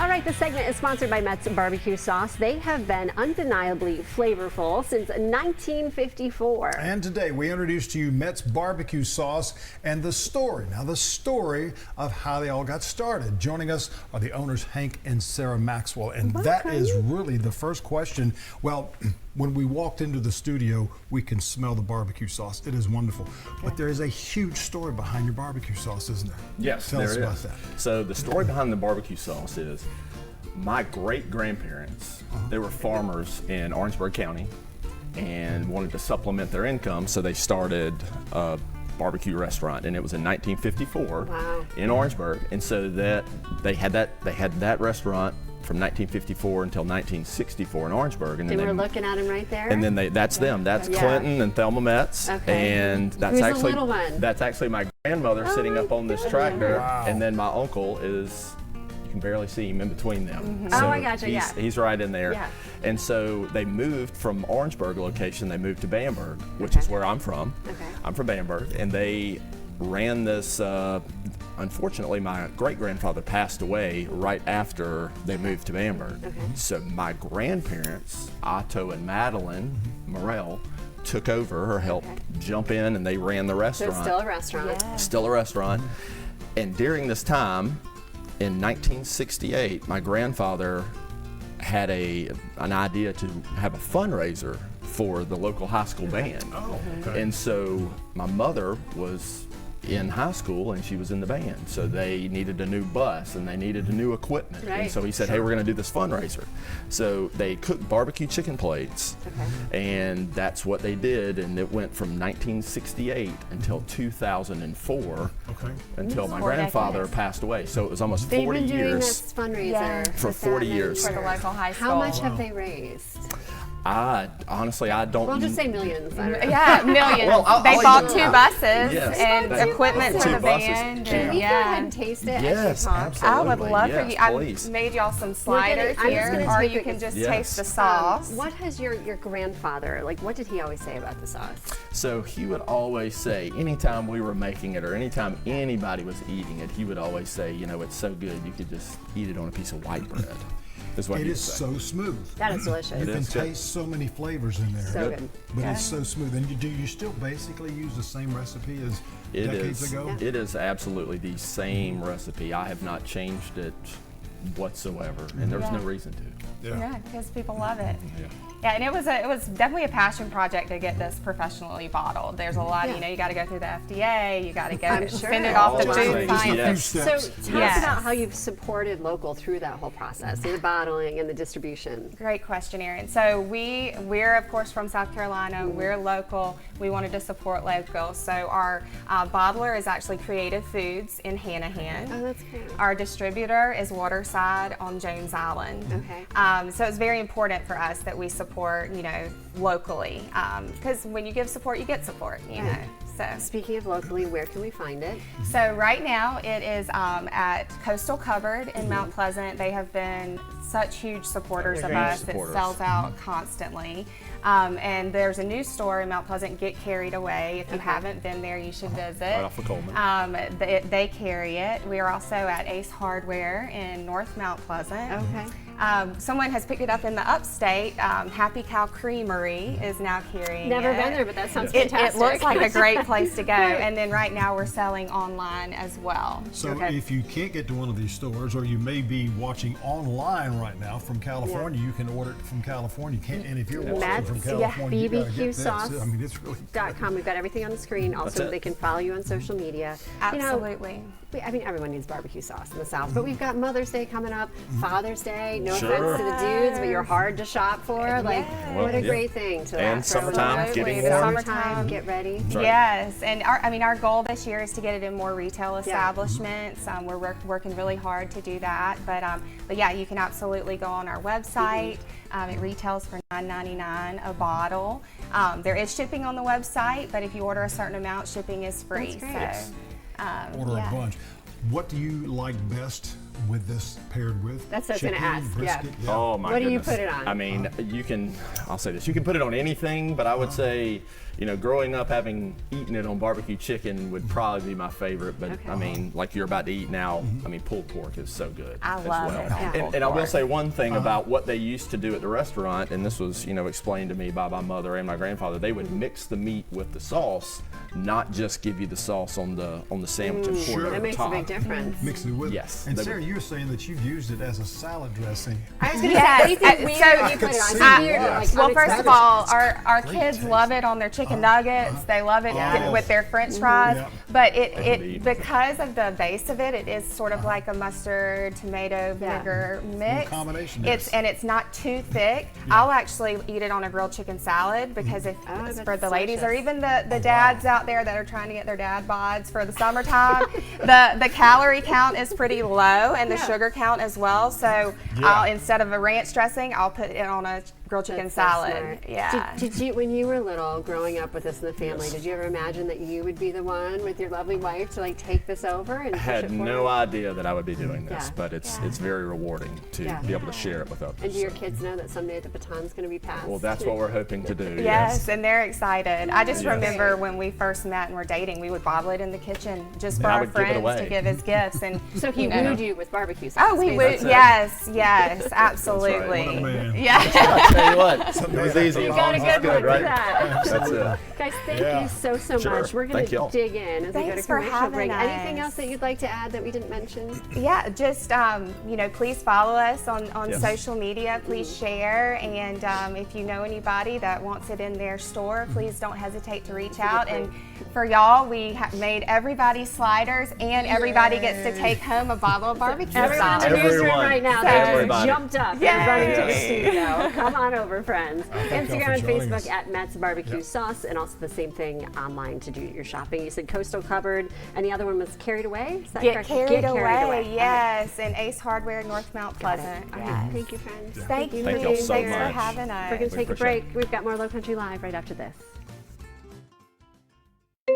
All right, this segment is sponsored by Met's Barbecue Sauce. They have been undeniably flavorful since 1954. And today we introduce to you Met's Barbecue Sauce and the story. Now, the story of how they all got started. Joining us are the owners, Hank and Sarah Maxwell. And that is really the first question. Well, when we walked into the studio, we can smell the barbecue sauce. It is wonderful. But there is a huge story behind your barbecue sauce, isn't there? Yes, Tell us about that. So the story behind the barbecue sauce is my great-grandparents, they were farmers in Orangeburg County and wanted to supplement their income, so they started a barbecue restaurant, and it was in 1954 in Orangeburg. And so that they had that restaurant from 1954 until 1964 in Orangeburg. And then they were looking at him right there? And then that's them. That's Clinton and Thelma Metz. And that's Who's the little one? That's actually my grandmother sitting up on this tractor. And then my uncle is, you can barely see him in between them. So I gotcha, he's right in there. Yeah. And so they moved from Orangeburg location, they moved to Bamberg, which is where I'm from. I'm from Bamberg, and they ran this, unfortunately my great-grandfather passed away right after they moved to Bamberg. So my grandparents, Otto and Madeline Morell, took over or helped jump in, and they ran the restaurant. So it's still a restaurant. Yeah. Still a restaurant. And during this time, in 1968, my grandfather had an idea to have a fundraiser for the local high school band. And so my mother was in high school and she was in the band, so they needed a new bus and they needed a new equipment. And so he said, hey, we're going to do this fundraiser. So they cooked barbecue chicken plates, and that's what they did, and it went from 1968 until 2004, until my grandfather passed away. So it was almost 40 years. They've been doing this fundraiser for 40 years. For the local high school. How much have they raised? Honestly, I don't. Well, just say millions. Yeah, millions. Well, they bought 2 buses and Yes. equipment for 2 the buses. band. Can we go ahead and taste it? Yes, absolutely. I would love for you. Please. I made y'all some sliders I'm just here, gonna or take you it. can just Yes. taste the sauce. What has your grandfather, like, what did he always say about the sauce? So he would always say, anytime we were making it or anytime anybody was eating it, he would always say, you know, it's so good you could just eat it on a piece of white bread. Is what It he is would say. so smooth. That is delicious. You can is good. taste so many flavors in there. So good. But it's so smooth. And do you still basically use the same recipe as decades ago? It is absolutely the same recipe. I have not changed it whatsoever, and there's no reason to. Yeah, because people love it. Yeah, and it was definitely a passion project to get this professionally bottled. There's a lot, you know, you got to go through the FDA, you got to go send it off to All food things. science. So tell us Yes. about how you've supported local through that whole process, the bottling and the distribution. Great question, Erin. So we're of course from South Carolina. We're local. We wanted to support local. So our bottler is actually Creative Foods in Hanahan. Oh, that's great. Our distributor is Waterside on Jones Island. So it's very important for us that we support, you know, locally, because when you give support, you get support. You know. So Speaking of locally, where can we find it? So right now it is at Coastal Cupboard in Mount Pleasant. They have been such huge supporters of us. It sells out constantly. And there's a new store in Mount Pleasant, Get Carried Away. If you haven't been there, you should visit. Right off of Coleman. They carry it. We are also at Ace Hardware in North Mount Pleasant. Someone has picked it up in the upstate. Happy Cow Creamery is now carrying Never it. been there, but that sounds It fantastic. looks like a great place to go. And then right now we're selling online as well. So if you can't get to one of these stores, or you may be watching online right now from California, you can order it from California. And if you're watching from California, you gotta get this. I mean, it's really BBQSauce.com. We've got everything on the screen. Also, they can follow you on social media. Absolutely. You know, I mean, everyone needs barbecue sauce in the South, but we've got Mother's Day coming up, Father's Day. No offense to the dudes, but you're hard to shop for. Like, what a great thing to And throw summertime, in. getting warm. Summertime, get ready. Yes, and our goal this year is to get it in more retail establishments. We're working really hard to do that, but yeah, you can absolutely go on our website. It retails for $9.99 a bottle. There is shipping on the website, but if you order a certain amount, shipping is free. That's great. So, order a bunch. What do you like best with this paired with? That's what I was gonna ask, Brisket? Oh my What do you goodness. put it on? I mean, I'll say this, you can put it on anything, but I would say, you know, growing up having eaten it on barbecue chicken would probably be my favorite. But I mean, like you're about to eat now, I mean, pulled pork is so good. I as love well. it. Yeah. And I will say one thing about what they used to do at the restaurant, and this was, you know, explained to me by my mother and my grandfather. They would mix the meat with the sauce, not just give you the sauce on the sandwich and pour it Sure. over That makes top. a big difference. Mix it with. Yes. And They Sarah, would- you were saying that you've used it as a salad dressing. I was going to Yes, say, anything weird so- when you put it on? see It's it. weird, Yes. like, Well, first of unexpected. all, our great kids taste. love it on their chicken nuggets. They love it Yes. with their French fries. Yep. But They can it eat. because of the base of it, it is sort of like a mustard tomato vinegar mix. combination, It's yes. and it's not too thick. I'll actually eat it on a grilled chicken salad because if Oh, it's that's for the ladies or delicious. even the dads out there that are trying to get their dad bods for the summertime, the calorie count is pretty low and the Yeah. sugar count as well. So I'll instead of a ranch dressing, I'll put it on a grilled chicken That's so salad. smart. Yeah. Did you, when you were little, growing up with this in the family, did you ever imagine that you would be the one with your lovely wife to like take this over and I push had it no forward? idea that I would be doing this, Yeah. but it's very rewarding to Yeah. be able to share it with others. And do your so. kids know that someday the baton's going to be passed? Well, that's what we're hoping to do. Yes, and they're excited. I just Yes. remember when we first met and were dating, we would bottle it in the kitchen just for I our would give it friends away. to give as gifts. And So he you know. wooed you with barbecue sauce. Oh, we would. basically. Yes, absolutely. What a man. Yeah. I tell you what, it was easy. You got a That's good one right? for that. That's it. Guys, thank Yeah. you so Sure. much. We're going Thank to y'all. dig in as we go to Thanks for commercial break. having Anything us. else that you'd like to add that we didn't mention? Yeah, just please follow us on Yes. social media. Please share, and if you know anybody that wants it in their store, please don't hesitate to reach out. And for y'all, we made everybody sliders, and everybody gets to take home a bottle of barbecue Everyone in sauce. the newsroom Everyone. right now, they Everybody. just jumped up and Yay. running to the studio. Come on over, friends. Thank y'all Instagram for and joining Facebook us. at Matt's Barbecue Sauce, and also the same thing online to do your shopping. You said Coastal Cupboard, and the other one was Carried Away? Is that Get correct? carried away, Okay. yes, and Ace Hardware, North Mount Got it. Pleasant. All Yes. right. Thank you, friends. Thank you. Thank y'all so Thanks for much. having us. We're going to take a appreciate break. We've got more Low Country Live right after this.